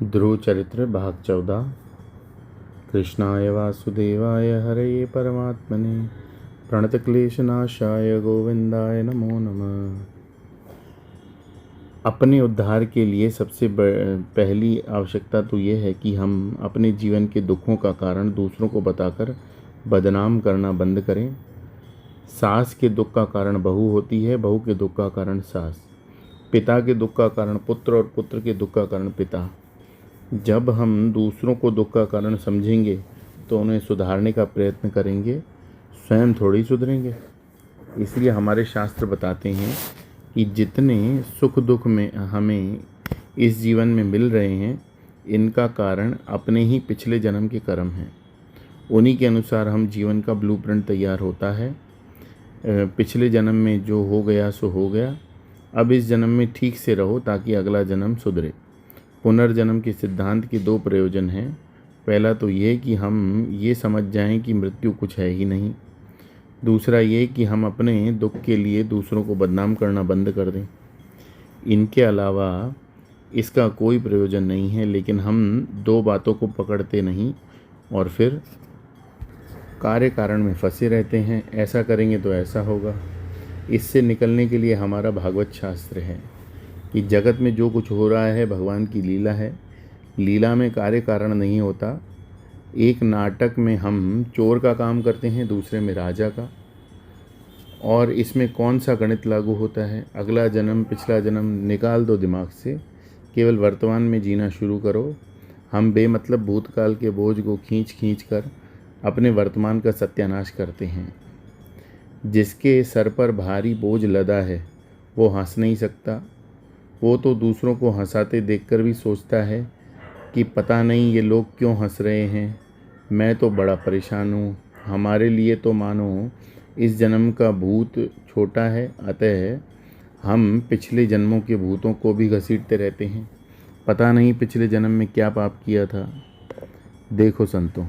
ध्रुव चरित्र भाग 14। कृष्णाय वासुदेवाय हरये परमात्मने प्रणतक्लेशनाशाय गोविंदाय नमो नमः। अपने उद्धार के लिए सबसे पहली आवश्यकता तो यह है कि हम अपने जीवन के दुखों का कारण दूसरों को बताकर बदनाम करना बंद करें। सास के दुख का कारण बहू होती है, बहू के दुख का कारण सास, पिता के दुख का कारण पुत्र और पुत्र के दुख का कारण पिता। जब हम दूसरों को दुख का कारण समझेंगे तो उन्हें सुधारने का प्रयत्न करेंगे, स्वयं थोड़ी सुधरेंगे। इसलिए हमारे शास्त्र बताते हैं कि जितने सुख दुख में हमें इस जीवन में मिल रहे हैं, इनका कारण अपने ही पिछले जन्म के कर्म हैं। उन्हीं के अनुसार हम जीवन का ब्लूप्रिंट तैयार होता है। पिछले जन्म में जो हो गया सो हो गया। अब इस जन्म में ठीक से रहो ताकि अगला जन्म सुधरे। पुनर्जन्म के सिद्धांत के दो प्रयोजन हैं। पहला तो ये कि हम ये समझ जाएं कि मृत्यु कुछ है ही नहीं। दूसरा ये कि हम अपने दुख के लिए दूसरों को बदनाम करना बंद कर दें। इनके अलावा इसका कोई प्रयोजन नहीं है, लेकिन हम दो बातों को पकड़ते नहीं और फिर कार्य कारण में फंसे रहते हैं। ऐसा करेंगे तो ऐसा होगा। इससे निकलने के लिए हमारा भागवत शास्त्र है कि जगत में जो कुछ हो रहा है भगवान की लीला है। लीला में कार्य कारण नहीं होता। एक नाटक में हम चोर का काम करते हैं, दूसरे में राजा का, और इसमें कौन सा गणित लागू होता है? अगला जन्म पिछला जन्म निकाल दो दिमाग से, केवल वर्तमान में जीना शुरू करो। हम बेमतलब भूतकाल के बोझ को खींच खींच कर अपने वर्तमान का सत्यानाश करते हैं। जिसके सर पर भारी बोझ लदा है वो हंस नहीं सकता। वो तो दूसरों को हंसाते देखकर भी सोचता है कि पता नहीं ये लोग क्यों हंस रहे हैं, मैं तो बड़ा परेशान हूँ। हमारे लिए तो मानो इस जन्म का भूत छोटा है, अतः हम पिछले जन्मों के भूतों को भी घसीटते रहते हैं। पता नहीं पिछले जन्म में क्या पाप किया था। देखो संतों,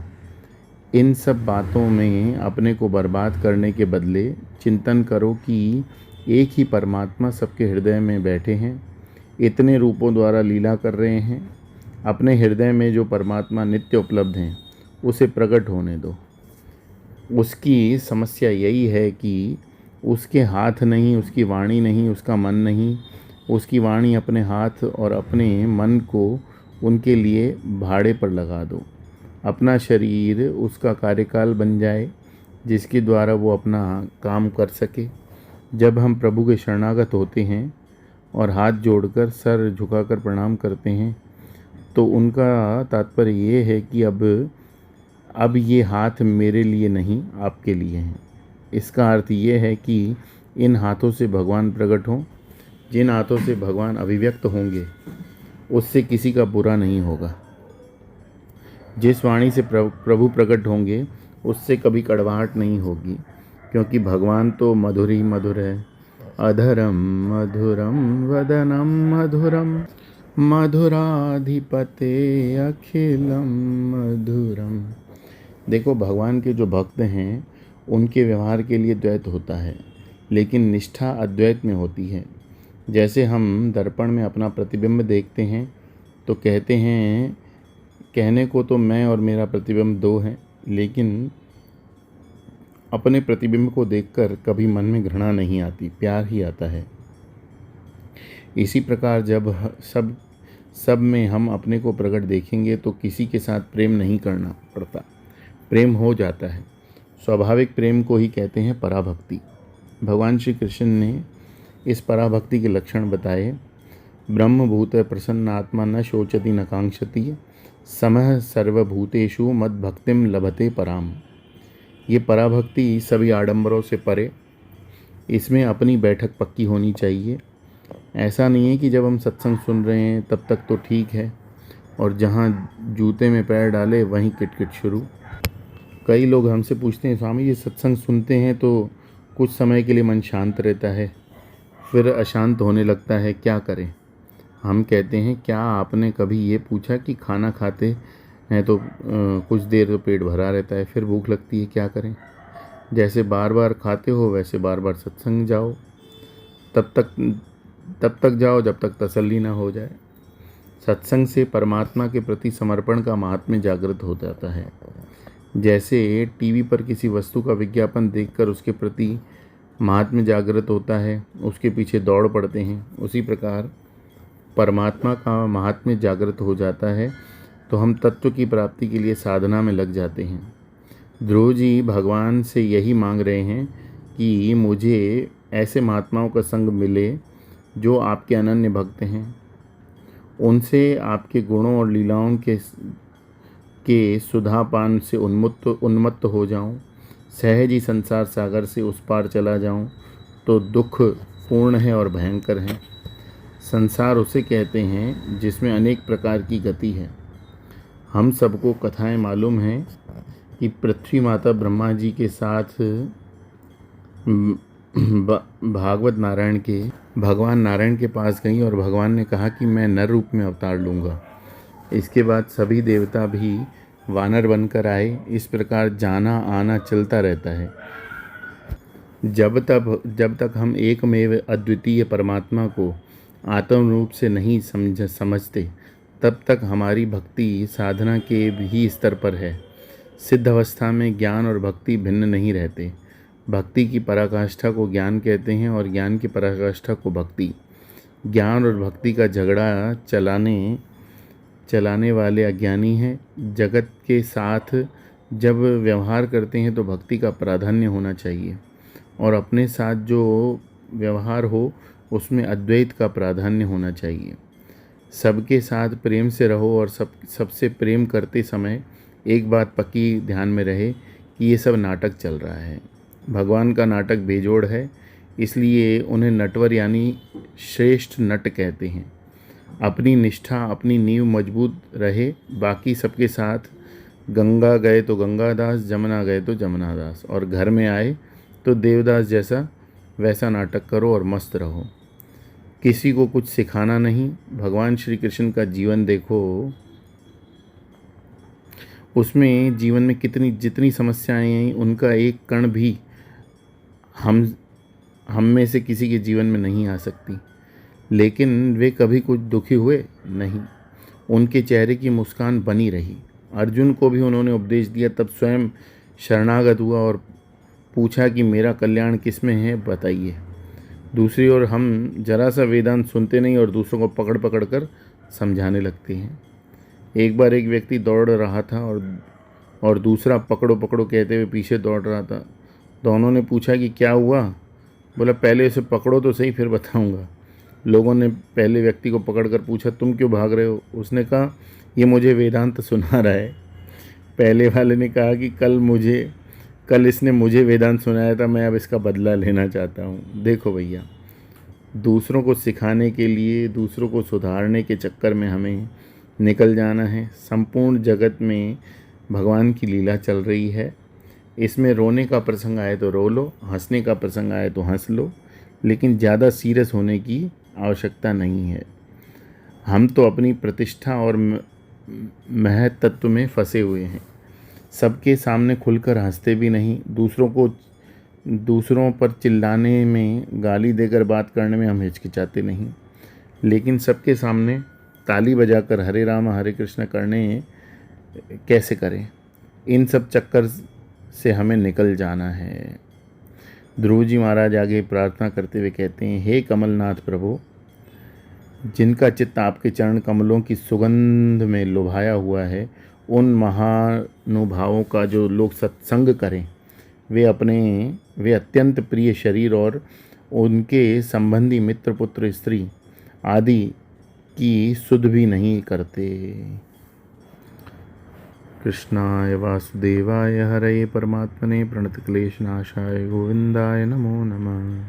इन सब बातों में अपने को बर्बाद करने के बदले चिंतन करो कि एक ही परमात्मा सबके हृदय में बैठे हैं, इतने रूपों द्वारा लीला कर रहे हैं। अपने हृदय में जो परमात्मा नित्य उपलब्ध हैं उसे प्रकट होने दो। उसकी समस्या यही है कि उसके हाथ नहीं, उसकी वाणी नहीं, उसका मन नहीं। उसकी वाणी अपने हाथ और अपने मन को उनके लिए भाड़े पर लगा दो। अपना शरीर उसका कार्यकाल बन जाए जिसके द्वारा वो अपना काम कर सके। जब हम प्रभु के शरणागत होते हैं और हाथ जोड़कर सर झुकाकर प्रणाम करते हैं तो उनका तात्पर्य ये है कि अब ये हाथ मेरे लिए नहीं, आपके लिए हैं। इसका अर्थ ये है कि इन हाथों से भगवान प्रकट हों। जिन हाथों से भगवान अभिव्यक्त होंगे उससे किसी का बुरा नहीं होगा। जिस वाणी से प्रभु प्रकट होंगे उससे कभी कड़वाहट नहीं होगी, क्योंकि भगवान तो मधुर ही मधुर है। अधरम मधुरम वदनम मधुरम मधुराधिपते अखिलम मधुरम। देखो, भगवान के जो भक्त हैं उनके व्यवहार के लिए द्वैत होता है, लेकिन निष्ठा अद्वैत में होती है। जैसे हम दर्पण में अपना प्रतिबिंब देखते हैं तो कहते हैं, कहने को तो मैं और मेरा प्रतिबिंब दो हैं, लेकिन अपने प्रतिबिंब को देखकर कभी मन में घृणा नहीं आती, प्यार ही आता है। इसी प्रकार जब सब में हम अपने को प्रकट देखेंगे तो किसी के साथ प्रेम नहीं करना पड़ता, प्रेम हो जाता है। स्वाभाविक प्रेम को ही कहते हैं पराभक्ति। भगवान श्री कृष्ण ने इस पराभक्ति के लक्षण बताए। ब्रह्मभूत प्रसन्न आत्मा न शोचति न कांक्षति समः सर्वभूतेषु मद्भक्तिम लभते पराम। ये पराभक्ति सभी आडंबरों से परे। इसमें अपनी बैठक पक्की होनी चाहिए। ऐसा नहीं है कि जब हम सत्संग सुन रहे हैं तब तक तो ठीक है और जहाँ जूते में पैर डाले वहीं किटकिट शुरू। कई लोग हमसे पूछते हैं, स्वामी ये सत्संग सुनते हैं तो कुछ समय के लिए मन शांत रहता है, फिर अशांत होने लगता है, क्या करें? हम कहते हैं, क्या आपने कभी ये पूछा कि खाना खाते हैं तो कुछ देर तो पेट भरा रहता है, फिर भूख लगती है, क्या करें? जैसे बार बार खाते हो वैसे बार बार सत्संग जाओ। तब तक जाओ जब तक तसल्ली ना हो जाए। सत्संग से परमात्मा के प्रति समर्पण का महात्म्य जागृत हो जाता है। जैसे टीवी पर किसी वस्तु का विज्ञापन देखकर उसके प्रति महात्म्य जागृत होता है, उसके पीछे दौड़ पड़ते हैं, उसी प्रकार परमात्मा का महात्म्य जागृत हो जाता है तो हम तत्व की प्राप्ति के लिए साधना में लग जाते हैं। ध्रुव जी भगवान से यही मांग रहे हैं कि मुझे ऐसे महात्माओं का संग मिले जो आपके अनन्य भक्त हैं, उनसे आपके गुणों और लीलाओं के सुधापान से उन्मत्त हो जाऊं, सहज ही संसार सागर से उस पार चला जाऊं तो दुख पूर्ण है और भयंकर है। संसार उसे कहते हैं जिसमें अनेक प्रकार की गति है। हम सबको कथाएं मालूम हैं कि पृथ्वी माता ब्रह्मा जी के साथ भगवान नारायण के पास गई और भगवान ने कहा कि मैं नर रूप में अवतार लूँगा। इसके बाद सभी देवता भी वानर बनकर आए। इस प्रकार जाना आना चलता रहता है। जब तक हम एकमेव अद्वितीय परमात्मा को आत्म रूप से नहीं समझते तब तक हमारी भक्ति साधना के भी स्तर पर है। सिद्ध अवस्था में ज्ञान और भक्ति भिन्न नहीं रहते। भक्ति की पराकाष्ठा को ज्ञान कहते हैं और ज्ञान की पराकाष्ठा को भक्ति। ज्ञान और भक्ति का झगड़ा चलाने वाले अज्ञानी हैं। जगत के साथ जब व्यवहार करते हैं तो भक्ति का प्राधान्य होना चाहिए और अपने साथ जो व्यवहार हो उसमें अद्वैत का प्राधान्य होना चाहिए। सबके साथ प्रेम से रहो और सबसे प्रेम करते समय एक बात पक्की ध्यान में रहे कि ये सब नाटक चल रहा है। भगवान का नाटक बेजोड़ है, इसलिए उन्हें नटवर यानी श्रेष्ठ नट कहते हैं। अपनी निष्ठा अपनी नींव मजबूत रहे, बाकी सबके साथ गंगा गए तो गंगादास, जमुना गए तो जमुनादास, और घर में आए तो देवदास जैसा वैसा नाटक करो और मस्त रहो। किसी को कुछ सिखाना नहीं। भगवान श्री कृष्ण का जीवन देखो, उसमें जीवन में जितनी समस्याएं आई उनका एक कण भी हम में से किसी के जीवन में नहीं आ सकती, लेकिन वे कभी कुछ दुखी हुए नहीं। उनके चेहरे की मुस्कान बनी रही। अर्जुन को भी उन्होंने उपदेश दिया, तब स्वयं शरणागत हुआ और पूछा कि मेरा कल्याण किस में है, बताइए। दूसरी ओर हम जरा सा वेदांत सुनते नहीं और दूसरों को पकड़ पकड़ कर समझाने लगते हैं। एक बार एक व्यक्ति दौड़ रहा था और दूसरा पकड़ो पकड़ो कहते हुए पीछे दौड़ रहा था। दोनों ने पूछा कि क्या हुआ? बोला, पहले उसे पकड़ो तो सही, फिर बताऊंगा। लोगों ने पहले व्यक्ति को पकड़कर पूछा, तुम क्यों भाग रहे हो? उसने कहा, ये मुझे वेदांत सुना रहा है। पहले वाले ने कहा कि कल इसने मुझे वेदांत सुनाया था, मैं अब इसका बदला लेना चाहता हूँ। देखो भैया, दूसरों को सिखाने के लिए, दूसरों को सुधारने के चक्कर में हमें निकल जाना है। संपूर्ण जगत में भगवान की लीला चल रही है। इसमें रोने का प्रसंग आए तो रो लो, हंसने का प्रसंग आए तो हंस लो, लेकिन ज़्यादा सीरियस होने की आवश्यकता नहीं है। हम तो अपनी प्रतिष्ठा और महत्त्व में फंसे हुए हैं। सबके सामने खुलकर हंसते भी नहीं। दूसरों पर चिल्लाने में, गाली देकर बात करने में हम हिचकिचाते नहीं, लेकिन सबके सामने ताली बजाकर हरे राम हरे कृष्ण करने कैसे करें? इन सब चक्कर से हमें निकल जाना है। ध्रुव जी महाराज आगे प्रार्थना करते हुए कहते हैं, हे कमलनाथ प्रभु, जिनका चित्त आपके चरण कमलों की सुगंध में लुभाया हुआ है, उन महानुभावों का जो लोग सत्संग करें वे अत्यंत प्रिय शरीर और उनके संबंधी मित्र पुत्र स्त्री आदि की सुध भी नहीं करते। कृष्णाय वासुदेवाय हरये परमात्मने प्रणतक्लेशनाशाय गोविंदाय नमो नमः।